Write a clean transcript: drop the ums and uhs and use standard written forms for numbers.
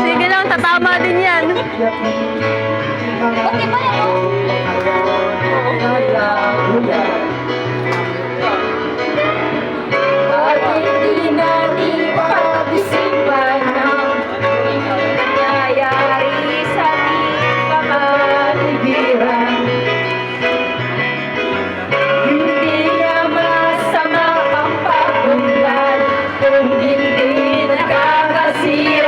Sige lang, tatama din yan. Okay ba yan, oh? Bakit di natin pag-isipan ng nangyayari sa ating kapaligiran? Hindi nga masama ang pag-unlad kung hindi nakakasira.